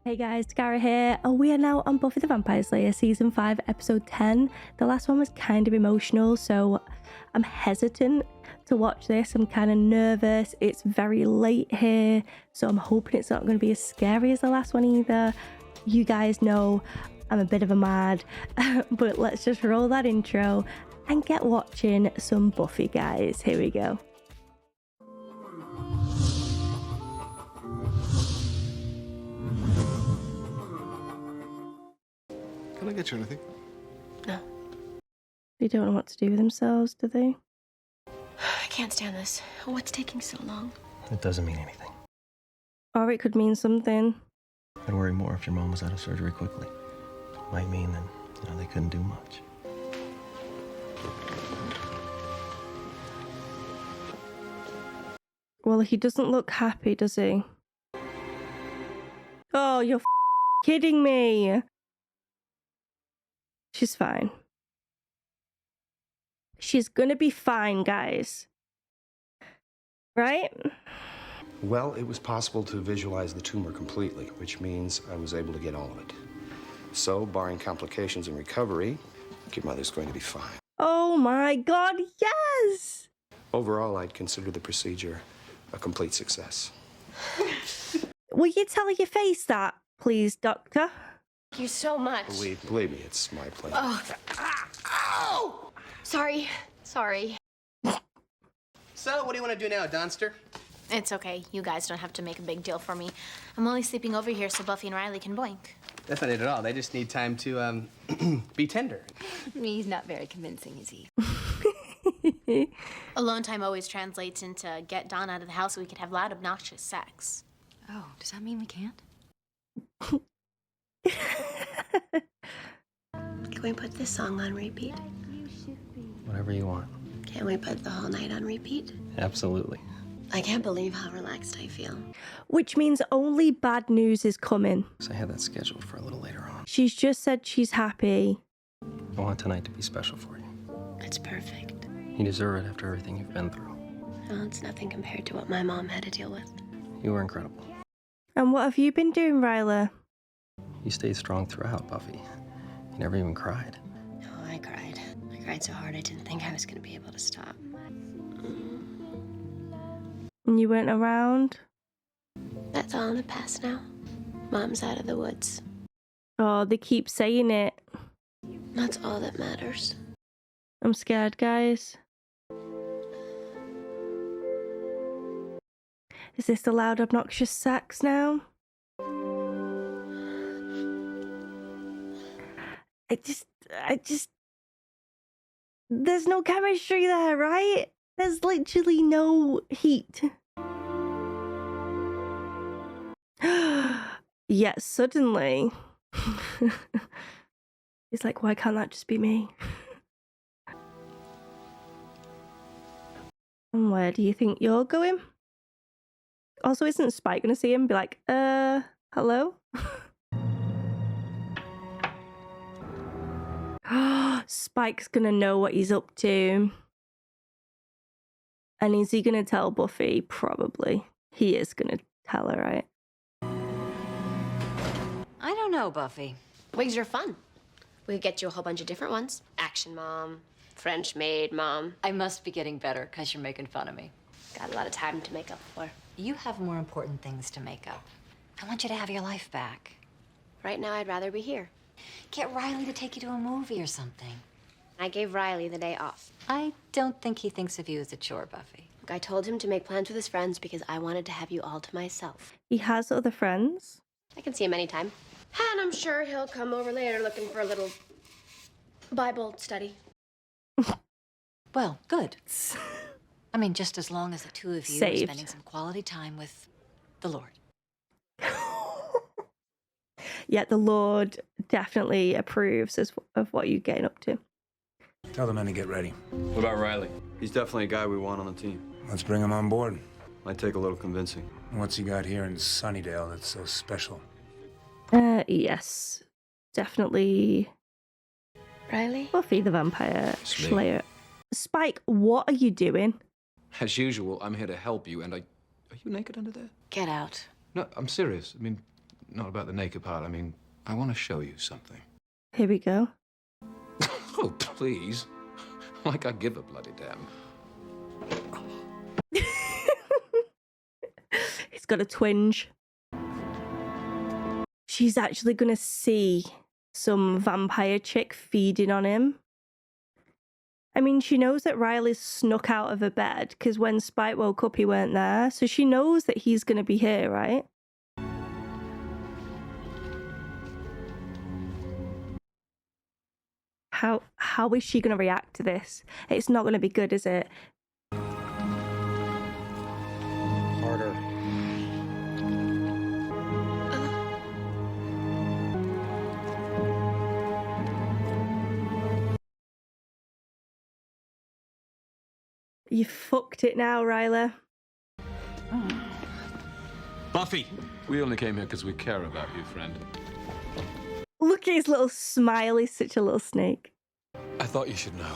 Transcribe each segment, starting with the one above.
Hey guys, Dakara here. We are now on Buffy the Vampire Slayer season 5 episode 10. The last one was kind of emotional, so I'm hesitant to watch this. I'm kind of nervous. It's very late here, so I'm hoping it's not going to be as scary as the last one either. You guys know I'm a bit of a mad, but let's just roll that intro and get watching some Buffy, guys. Here we go. Can I get you anything? No. They don't know what to do with themselves, do they? I can't stand this. What's taking so long? It doesn't mean anything. Or it could mean something. I'd worry more if your mom was out of surgery quickly. Might mean that, they couldn't do much. Well, he doesn't look happy, does he? Oh, you're kidding me. She's fine. She's gonna be fine, guys. Right? Well, it was possible to visualize the tumor completely, which means I was able to get all of it. So, barring complications and recovery, your mother's going to be fine. Oh my god, yes! Overall, I'd consider the procedure a complete success. Will you tell your face that, please, doctor? Thank you so much. Believe me, it's my pleasure. Oh. Ow! Sorry. So, what do you want to do now, Donster? It's okay. You guys don't have to make a big deal for me. I'm only sleeping over here so Buffy and Riley can boink. That's not it at all. They just need time to, be tender. He's not very convincing, is he? Alone time always translates into get Dawn out of the house so we could have loud, obnoxious sex. Oh, does that mean we can't? Can we put this song on repeat? Whatever you want. Can we put the whole night on repeat? Absolutely. I can't believe how relaxed I feel. Which means only bad news is coming. So I had that scheduled for a little later on. She's just said she's happy. I want tonight to be special for you. It's perfect. You deserve it after everything you've been through. Well, it's nothing compared to what my mom had to deal with. You were incredible. And what have you been doing, Riley? You stayed strong throughout, Buffy. You never even cried. Oh, I cried. I cried so hard I didn't think I was going to be able to stop. And you went around? That's all in the past now. Mom's out of the woods. Oh, they keep saying it. That's all that matters. I'm scared, guys. Is this the loud, obnoxious sex now? I just... There's no chemistry there, right? There's literally no heat. Yet suddenly... It's like, why can't that just be me? And where do you think you're going? Also, isn't Spike gonna see him and be like, hello? Spike's gonna know what he's up to. And is he gonna tell Buffy? Probably. He is gonna tell her, right? I don't know, Buffy. Wigs are fun. We could get you a whole bunch of different ones. Action mom, French maid mom. I must be getting better because you're making fun of me. Got a lot of time to make up for. You have more important things to make up. I want you to have your life back. Right now, I'd rather be here. Get Riley to take you to a movie or something. I gave Riley the day off. I don't think he thinks of you as a chore, Buffy. Look, I told him to make plans with his friends because I wanted to have you all to myself. He has other friends. I can see him anytime. And I'm sure he'll come over later looking for a little Bible study. Well, good. I mean, just as long as the two of you are Saved. spending some quality time with the Lord. Yet the Lord definitely approves of what you're getting up to. Tell the men to get ready. What about Riley? He's definitely a guy we want on the team. Let's bring him on board. Might take a little convincing. What's he got here in Sunnydale that's so special? Yes. Definitely Riley? Buffy the Vampire It's me. Slayer. Spike, what are you doing? As usual, I'm here to help you, and are you naked under there? Get out. No, I'm serious. I mean, not about the naked part. I mean, I want to show you something. Here we go. Oh, please. Like I give a bloody damn. He's got a twinge. She's actually gonna see some vampire chick feeding on him. I mean, she knows that Riley snuck out of her bed because when Spike woke up, he weren't there. So she knows that he's gonna be here, right? How is she gonna react to this? It's not gonna be good, is it? Harder. You fucked it now, Riley. Buffy! We only came here because we care about you, friend. Look at his little smile. He's such a little snake. I thought you should know.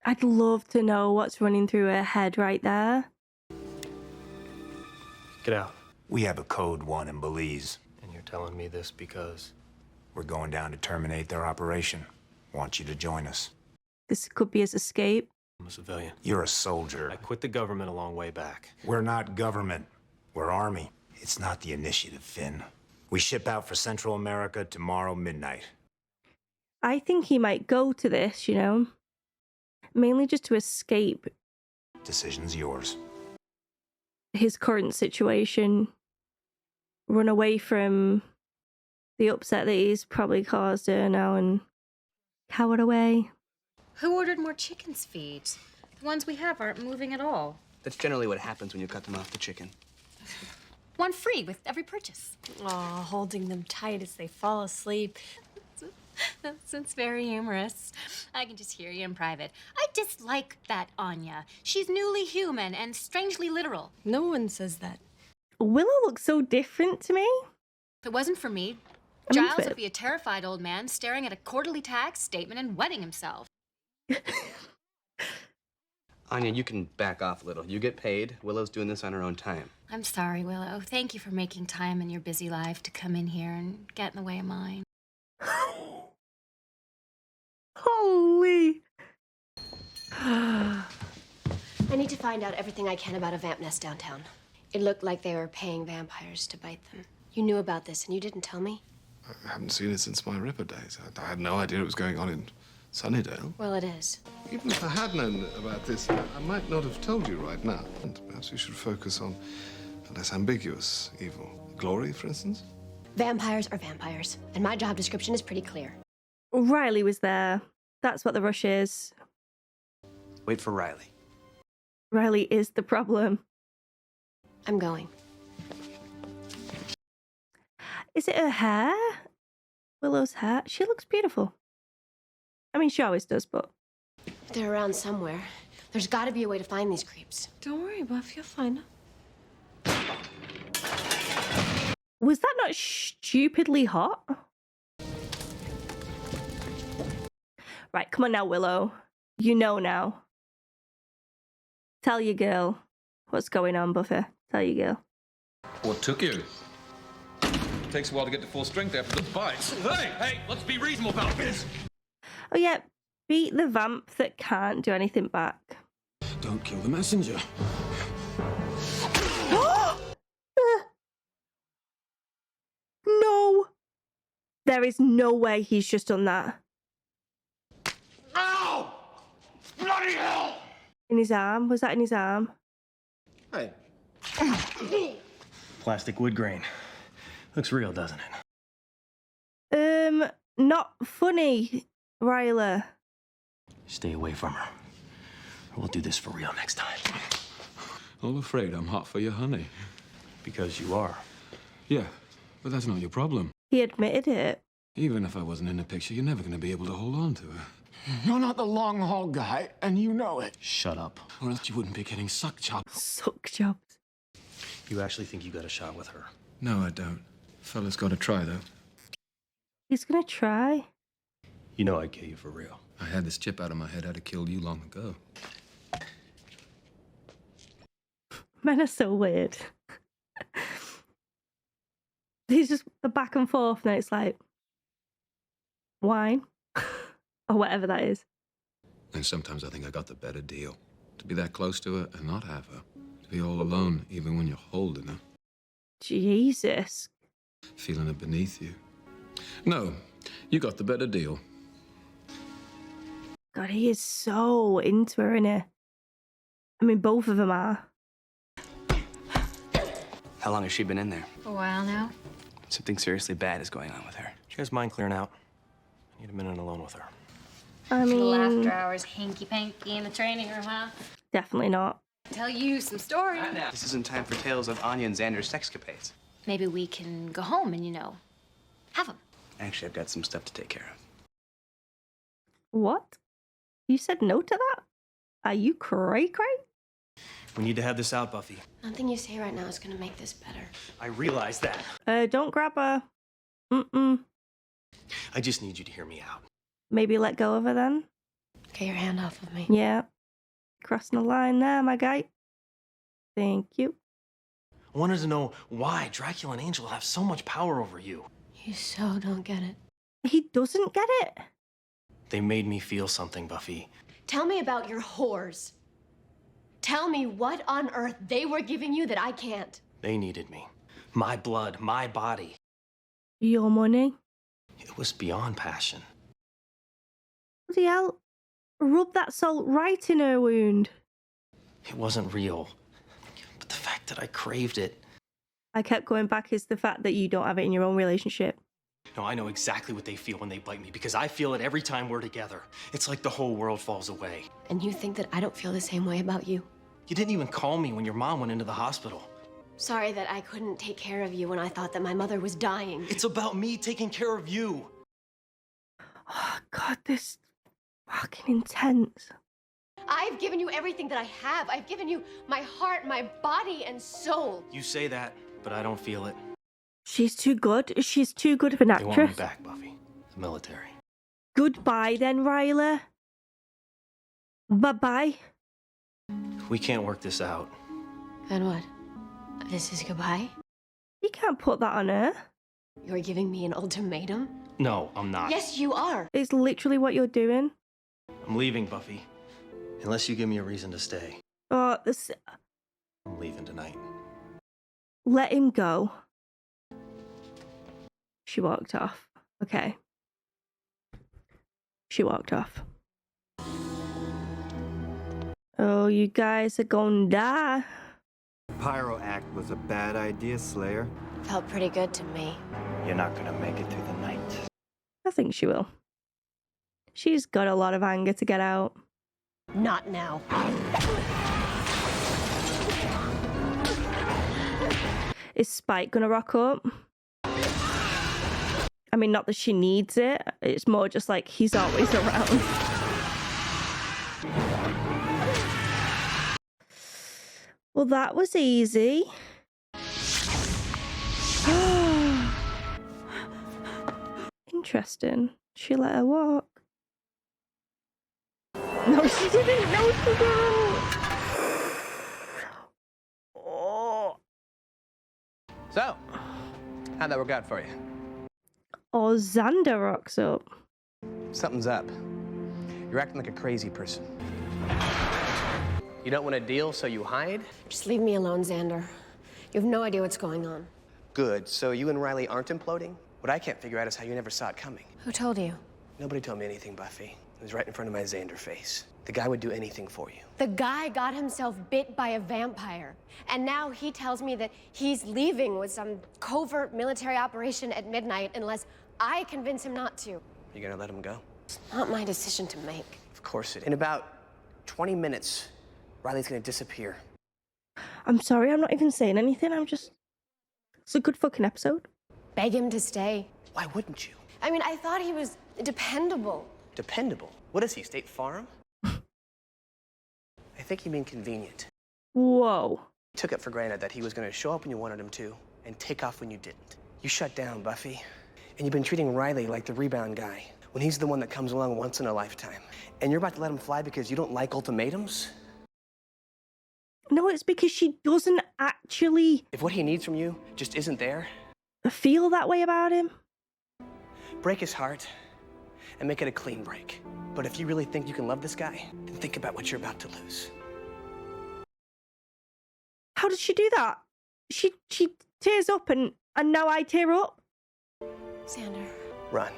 I'd love to know what's running through her head right there. Get out. We have a code 1 in Belize. And you're telling me this because... We're going down to terminate their operation. Want you to join us. This could be his escape. I'm a civilian. You're a soldier. I quit the government a long way back. We're not government. We're army. It's not the initiative, Finn. We ship out for Central America tomorrow midnight. I think he might go to this, you know. Mainly just to escape Decision's yours. his current situation. Run away from the upset that he's probably caused her now and cower away. Who ordered more chicken's feet? The ones we have aren't moving at all. That's generally what happens when you cut them off the chicken. One free with every purchase. Aw, holding them tight as they fall asleep. That's very humorous. I can just hear you in private. I dislike that Anya. She's newly human and strangely literal. No one says that. Willow looks so different to me. If it wasn't for me, I'm into Giles it. would be a terrified old man staring at a quarterly tax statement and wetting himself. Anya, you can back off a little. You get paid. Willow's doing this on her own time. I'm sorry, Willow. Thank you for making time in your busy life to come in here and get in the way of mine. Holy. I need to find out everything I can about a vamp nest downtown. It looked like they were paying vampires to bite them. You knew about this and you didn't tell me? I haven't seen it since my Ripper days. I had no idea it was going on in Sunnydale. Well, it is. Even if I had known about this, I might not have told you right now. And perhaps we should focus on a less ambiguous evil. Glory, for instance? Vampires are vampires, and my job description is pretty clear. Riley was there. That's what the rush is. Wait for Riley. Riley is the problem. I'm going. Is it her hair? Willow's hair? She looks beautiful. I mean, she always does, but... They're around somewhere. There's got to be a way to find these creeps. Don't worry, Buff. You'll find them. Was that not stupidly hot? Right, come on now, Willow. You know now. Tell your girl what's going on, Buffy. Tell your girl. What took you? It takes a while to get to full strength after the bites. Hey, let's be reasonable about this. Oh yeah, beat the vamp that can't do anything back. Don't kill the messenger. No! There is no way he's just done that. Ow! Bloody hell! In his arm? Was that in his arm? Hey. Plastic wood grain. Looks real, doesn't it? Not funny, Riley. Stay away from her. We'll do this for real next time. All afraid I'm hot for you, honey. Because you are. Yeah, but that's not your problem. He admitted it. Even if I wasn't in the picture, you're never going to be able to hold on to her. You're not the long haul guy, and you know it. Shut up. Or else you wouldn't be getting suck chopped. Suck jobs. You actually think you got a shot with her? No, I don't. Fella's got to try, though. He's gonna try. You know I'd kill you for real. I had this chip out of my head. I'd have killed you long ago. Men are so weird. He's just the back and forth, and it's like wine or whatever that is. And sometimes I think I got the better deal. To be that close to her and not have her. To be all alone, even when you're holding her. Jesus. Feeling her beneath you. No, you got the better deal. God, he is so into her, innit? I mean, both of them are. How long has she been in there? A while now. Something seriously bad is going on with her. She has mind clearing out. I need a minute alone with her. I Little mean, after hours hanky-panky in the training room, huh? definitely not. Tell you some stories. This isn't time for tales of Anya and Xander's sexcapades. Maybe we can go home and, have them. Actually, I've got some stuff to take care of. What? You said no to that? Are you cray-cray? We need to have this out, Buffy. Nothing you say right now is gonna make this better. I realize that. Don't grab her. Mm-mm. I just need you to hear me out. Maybe let go of her then? Get your hand off of me. Yeah. Crossing the line there, my guy. Thank you. I wanted to know why Dracula and Angel have so much power over you. You so don't get it. He doesn't get it. They made me feel something, Buffy. Tell me about your whores. Tell me what on earth they were giving you that I can't. They needed me. My blood, my body. Your money. It was beyond passion. Bloody hell. Rub that salt right in her wound. It wasn't real. But the fact that I craved it. I kept going back is the fact that you don't have it in your own relationship. No, I know exactly what they feel when they bite me because I feel it every time we're together. It's like the whole world falls away. And you think that I don't feel the same way about you? You didn't even call me when your mom went into the hospital. Sorry that I couldn't take care of you when I thought that my mother was dying. It's about me taking care of you. Oh, God, this fucking intense. I've given you everything that I have. I've given you my heart, my body, and soul. You say that, but I don't feel it. She's too good. She's too good of an They actress. want me back, Buffy. The military. Goodbye then, Riley. Bye-bye. We can't work this out. Then what? This is goodbye? You can't put that on her. You're giving me an ultimatum? No, I'm not. Yes, you are. It's literally what you're doing. I'm leaving, Buffy. Unless you give me a reason to stay. Oh, this... I'm leaving tonight. Let him go. She walked off. Okay. She walked off. Oh, you guys are gonna die. Pyro act was a bad idea, Slayer. Felt pretty good to me. You're not gonna make it through the night. I think she will. She's got a lot of anger to get out. Not now. Is Spike gonna rock up? I mean, not that she needs it. It's more just like he's always around. Well, that was easy. Interesting. She let her walk. No, she didn't. No, she didn't. Oh. So, how'd that work out for you? Oh, Xander rocks up. Something's up. You're acting like a crazy person. You don't want a deal, so you hide? Just leave me alone, Xander. You have no idea what's going on. Good. So you and Riley aren't imploding? What I can't figure out is how you never saw it coming. Who told you? Nobody told me anything, Buffy. It was right in front of my Xander face. The guy would do anything for you. The guy got himself bit by a vampire. And now he tells me that he's leaving with some covert military operation at midnight unless I convince him not to. You gonna let him go? It's not my decision to make. Of course it is. In about 20 minutes, Riley's gonna disappear. I'm sorry, I'm not even saying anything. I'm just... It's a good fucking episode. Beg him to stay. Why wouldn't you? I mean, I thought he was dependable. Dependable? What is he, State Farm? I think you mean convenient. Whoa. You took it for granted that he was gonna show up when you wanted him to and take off when you didn't. You shut down, Buffy. And you've been treating Riley like the rebound guy when he's the one that comes along once in a lifetime. And you're about to let him fly because you don't like ultimatums? No, it's because she doesn't actually If what he needs from you just isn't there, feel that way about him. break his heart and make it a clean break. But if you really think you can love this guy, then think about what you're about to lose. How does she do that? She tears up and now I tear up. Xander. Run.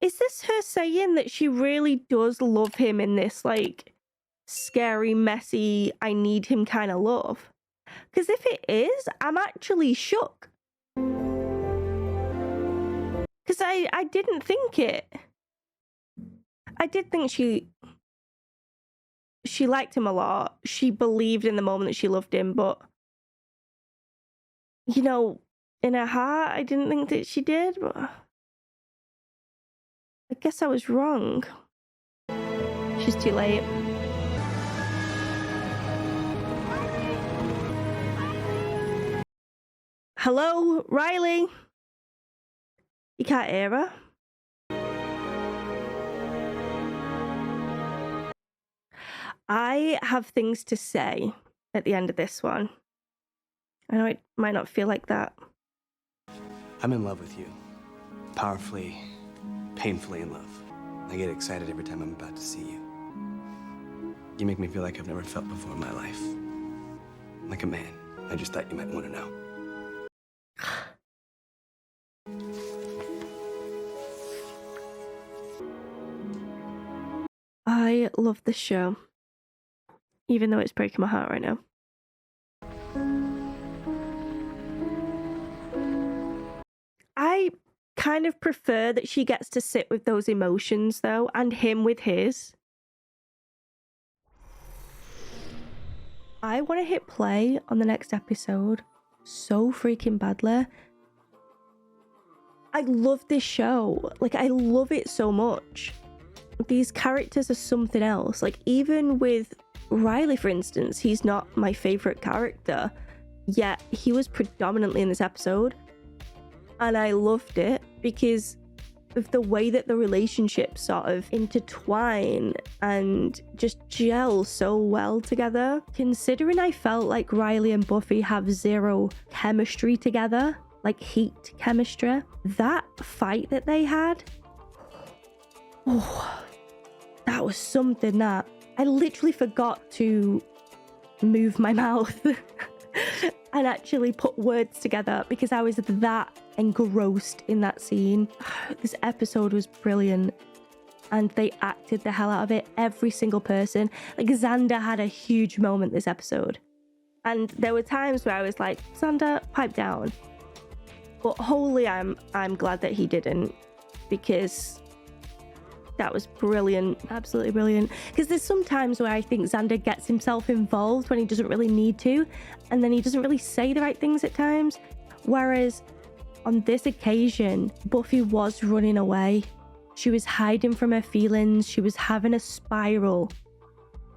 Is this her saying that she really does love him in this, like, scary, messy, I need him kind of love? Because if it is, I'm actually shook. Because I didn't think it. I did think she liked him a lot. She believed in the moment that she loved him, but, you know, in her heart, I didn't think that she did, but I guess I was wrong. She's too late. Hello, Riley? You can't hear her? I have things to say at the end of this one. I know it might not feel like that. I'm in love with you. Powerfully, painfully in love. I get excited every time I'm about to see you. You make me feel like I've never felt before in my life. Like a man. I just thought you might want to know. I love this show, even though it's breaking my heart right now. I kind of prefer that she gets to sit with those emotions, though, and him with his. I want to hit play on the next episode so freaking badly. I love this show. Like, I love it so much. These characters are something else. Like, even with Riley, for instance, he's not my favorite character, yet he was predominantly in this episode. And I loved it because of the way that the relationships sort of intertwine and just gel so well together. Considering I felt like Riley and Buffy have zero chemistry together, like heat chemistry, that fight that they had, oh, that was something that I literally forgot to move my mouth and actually put words together because I was that engrossed in that scene. This episode was brilliant and they acted the hell out of it, every single person. Like, Xander had a huge moment this episode, and there were times where I was like, Xander, pipe down. But wholly I'm glad that he didn't, because that was brilliant, absolutely brilliant. Because there's some times where I think Xander gets himself involved when he doesn't really need to, and then he doesn't really say the right things at times. Whereas on this occasion, Buffy was running away. She was hiding from her feelings. She was having a spiral.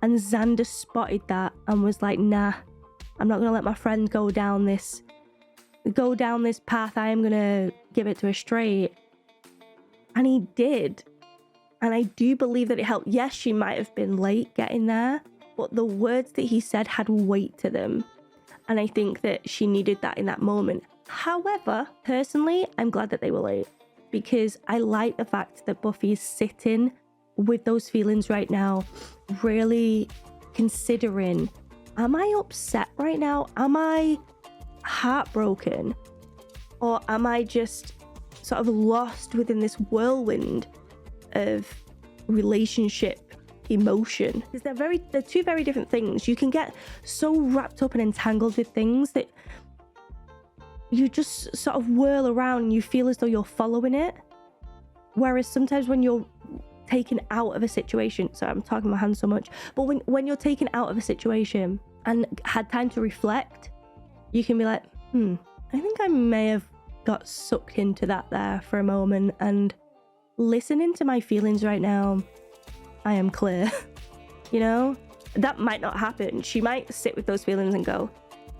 And Xander spotted that and was like, nah, I'm not going to let my friend go down this path. I am going to give it to her straight. And he did. And I do believe that it helped. Yes, she might have been late getting there, but the words that he said had weight to them. And I think that she needed that in that moment. However, personally, I'm glad that they were late, because I like the fact that Buffy is sitting with those feelings right now, really considering, am I upset right now? Am I heartbroken? Or am I just sort of lost within this whirlwind of relationship emotion? Because they're two very different things. You can get so wrapped up and entangled with things that you just sort of whirl around and you feel as though you're following it. Whereas sometimes when you're taken out of a situation, sorry, I'm talking my hands so much, but when you're taken out of a situation and had time to reflect, you can be like, I think I may have got sucked into that there for a moment, and listening to my feelings right now, I am clear. You know, that might not happen. She might sit with those feelings and go,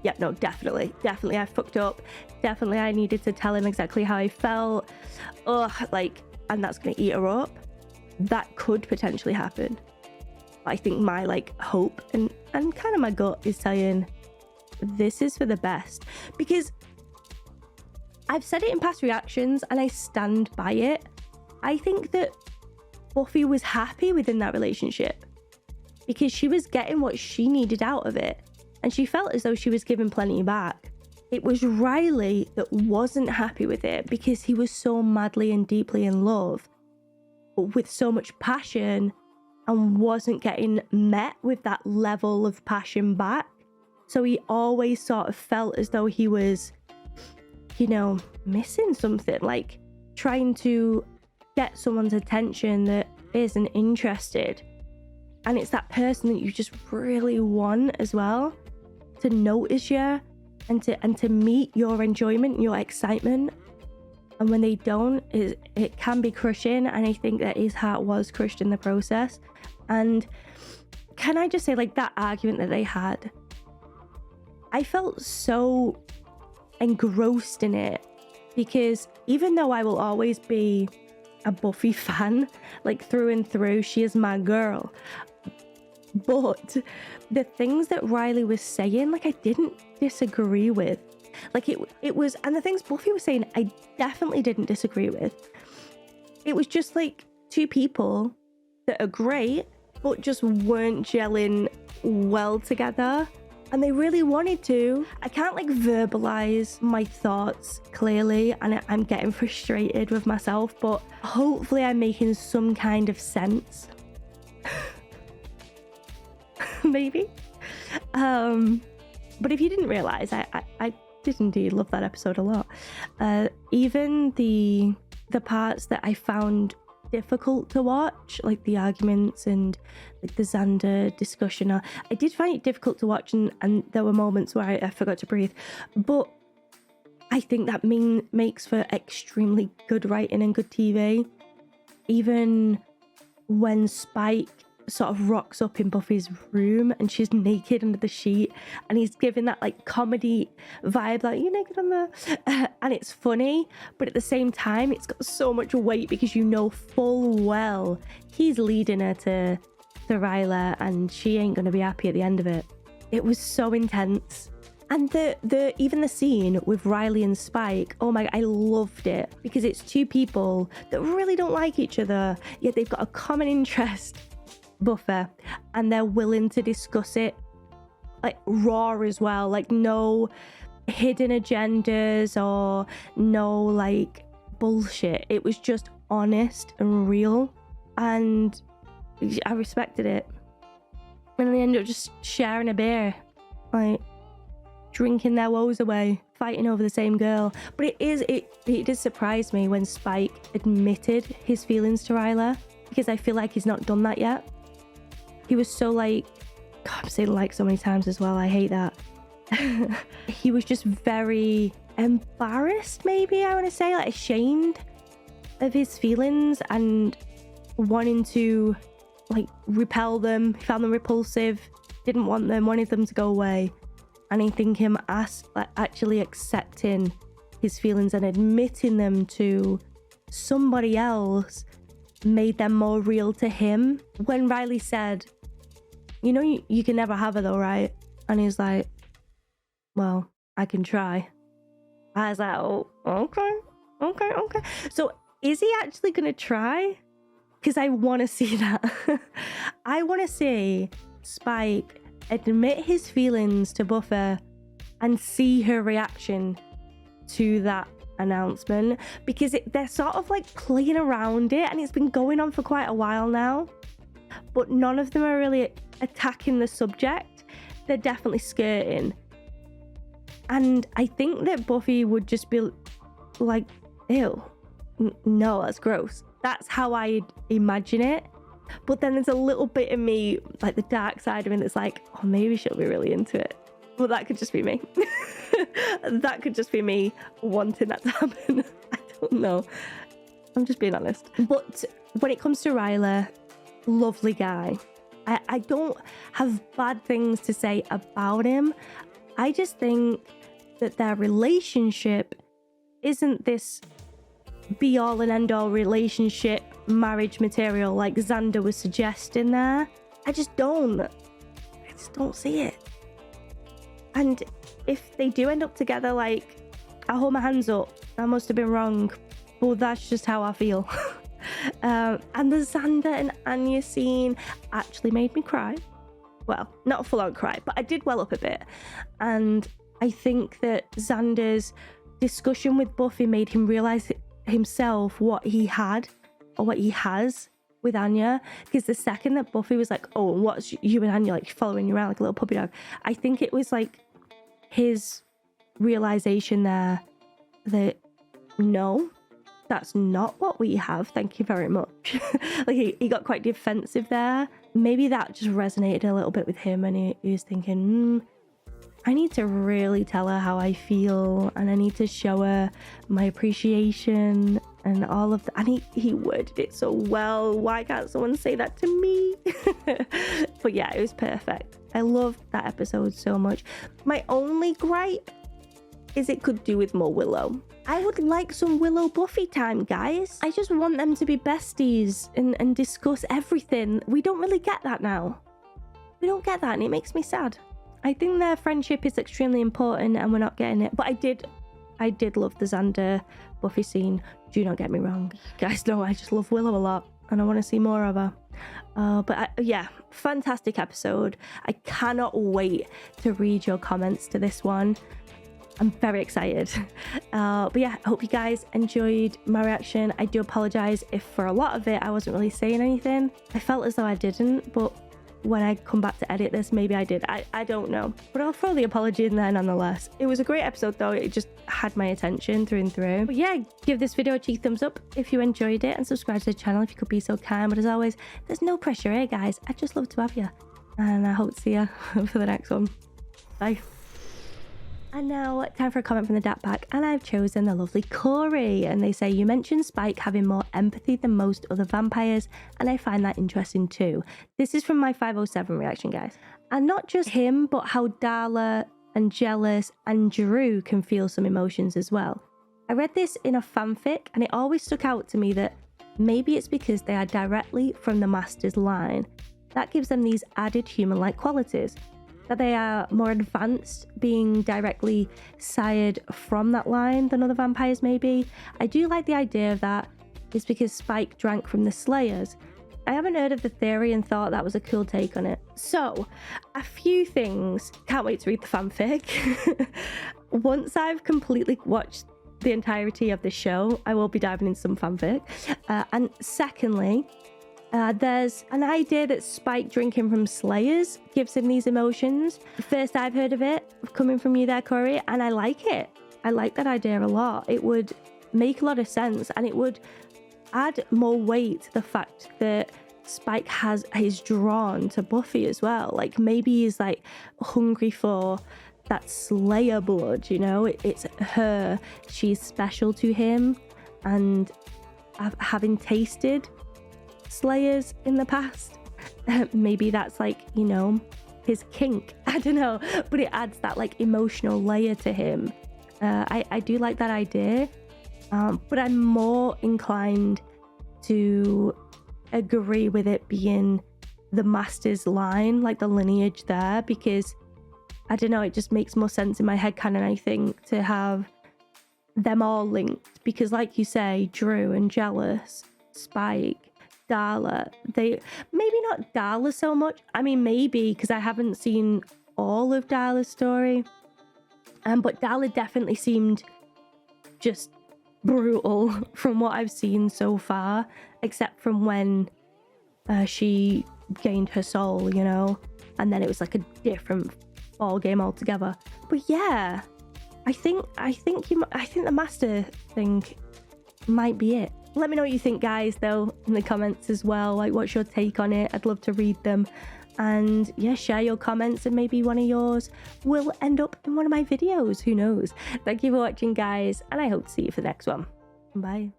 yeah, no, definitely I fucked up. Definitely I needed to tell him exactly how I felt. And that's gonna eat her up. That could potentially happen. I think my like hope and kind of my gut is saying this is for the best, because I've said it in past reactions and I stand by it. I think that Buffy was happy within that relationship because she was getting what she needed out of it, and she felt as though she was giving plenty back. It was Riley that wasn't happy with it because he was so madly and deeply in love, but with so much passion, and wasn't getting met with that level of passion back. So he always sort of felt as though he was, you know, missing something, like trying to get someone's attention that isn't interested. And it's that person that you just really want as well to notice you and to meet your enjoyment and your excitement. And when they don't, it can be crushing, and I think that his heart was crushed in the process. And can I just say, like, that argument that they had, I felt so engrossed in it, because even though I will always be a Buffy fan, like through and through, she is my girl, but the things that Riley was saying, like, I didn't disagree with. Like, it was, and the things Buffy was saying, I definitely didn't disagree with. It was just like two people that are great, but just weren't gelling well together. And they really wanted to. I can't like verbalize my thoughts clearly, and I'm getting frustrated with myself, but hopefully I'm making some kind of sense. Maybe. But if you didn't realize, I did indeed love that episode a lot. Even the parts that I found difficult to watch, like the arguments and like the Xander discussion, I did find it difficult to watch, and there were moments where I forgot to breathe. But I think that makes for extremely good writing and good TV. Even when Spike sort of rocks up in Buffy's room and she's naked under the sheet, and he's giving that like comedy vibe, like, you naked on the and it's funny, but at the same time it's got so much weight because you know full well he's leading her to Riley, and she ain't gonna be happy at the end of it. It was so intense. And even the scene with Riley and Spike, oh my, I loved it, because it's two people that really don't like each other, yet they've got a common interest, Buffy, and they're willing to discuss it like raw as well, like no hidden agendas or no like bullshit. It was just honest and real, and I respected it. And they ended up just sharing a beer, like drinking their woes away, fighting over the same girl. But it did surprise me when Spike admitted his feelings to Riley, because I feel like he's not done that yet. He was so like, God, I'm saying like so many times as well, I hate that. He was just very embarrassed, maybe I want to say, like ashamed of his feelings and wanting to like repel them. He found them repulsive, didn't want them, wanted them to go away. And I think him actually accepting his feelings and admitting them to somebody else made them more real to him. When Riley said, you know, you can never have her though, right? And he's like, well, I can try. I was like, oh, okay. So is he actually gonna try? Because I want to see that. I want to see Spike admit his feelings to Buffy and see her reaction to that announcement, because they're sort of like playing around it, and it's been going on for quite a while now, but none of them are really attacking the subject. They're definitely skirting, and I think that Buffy would just be like, ew, no, that's gross. That's how I imagine it. But then there's a little bit of me, like the dark side of me, that's like, oh, maybe she'll be really into it. Well, that could just be me. That could just be me wanting that to happen. I don't know. I'm just being honest. But when it comes to Riley, lovely guy. I don't have bad things to say about him. I just think that their relationship isn't this be all and end all relationship, marriage material like Xander was suggesting there. I just don't see it. And if they do end up together, like, I hold my hands up. I must have been wrong, but that's just how I feel. And the Xander and Anya scene actually made me cry. Well, not a full-on cry, but I did well up a bit. And I think that Xander's discussion with Buffy made him realize himself what he had or what he has with Anya. Because the second that Buffy was like, oh, what's you and Anya, like, following you around like a little puppy dog, I think it was like his realization there that no, that's not what we have, thank you very much. Like he got quite defensive there. Maybe that just resonated a little bit with him, and he was thinking, I need to really tell her how I feel, and I need to show her my appreciation and all of that. And he worded it so well. Why can't someone say that to me? But yeah, it was perfect. I loved that episode so much. My only gripe is it could do with more Willow. I would like some Willow Buffy time, guys. I just want them to be besties and discuss everything. We don't really get that now. We don't get that, and it makes me sad. I think their friendship is extremely important and we're not getting it. But I did love the Xander Buffy scene. Do not get me wrong. You guys know I just love Willow a lot and I want to see more of her. Yeah, fantastic episode. I cannot wait to read your comments to this one. I'm very excited. But yeah, I hope you guys enjoyed my reaction. I do apologize if for a lot of it I wasn't really saying anything. I felt as though I didn't, but when I come back to edit this, maybe I did. I don't know. But I'll throw the apology in there nonetheless. It was a great episode though. It just had my attention through and through. But yeah, give this video a cheeky thumbs up if you enjoyed it, and subscribe to the channel if you could be so kind. But as always, there's no pressure here, guys. I just love to have you. And I hope to see you for the next one. Bye. And now, time for a comment from the DAP pack, and I've chosen the lovely Corey, and they say, you mentioned Spike having more empathy than most other vampires, and I find that interesting too. This is from my 507 reaction, guys. And not just him, but how Darla and Jealous and Drew can feel some emotions as well. I read this in a fanfic, and it always stuck out to me that maybe it's because they are directly from the Master's line. That gives them these added human-like qualities. That they are more advanced, being directly sired from that line than other vampires maybe. I do like the idea of that. It's because Spike drank from the Slayers. I haven't heard of the theory and thought that was a cool take on it. So, a few things. Can't wait to read the fanfic. Once I've completely watched the entirety of the show, I will be diving into some fanfic. And secondly, there's an idea that Spike drinking from Slayers gives him these emotions. First I've heard of it, coming from you there, Corey, and I like it. I like that idea a lot. It would make a lot of sense, and it would add more weight to the fact that Spike is drawn to Buffy as well. Like, maybe he's like hungry for that Slayer blood, you know? It's her. She's special to him, and having tasted Slayers in the past, maybe that's like, you know, his kink. I don't know, but it adds that like emotional layer to him. I do like that idea, but I'm more inclined to agree with it being the Master's line, like the lineage there, because I don't know, it just makes more sense in my head canon, I think, to have them all linked, because like you say, Drew and Jealous, Spike, Darla, they maybe not Darla so much. I mean, maybe because I haven't seen all of Darla's story, but Darla definitely seemed just brutal from what I've seen so far, except from when she gained her soul, you know, and then it was like a different ball game altogether. But yeah, I think the Master thing might be it. Let me know what you think, guys, though, in the comments as well. Like, what's your take on it? I'd love to read them. And yeah, share your comments, and maybe one of yours will end up in one of my videos. Who knows? Thank you for watching, guys, and I hope to see you for the next one. Bye.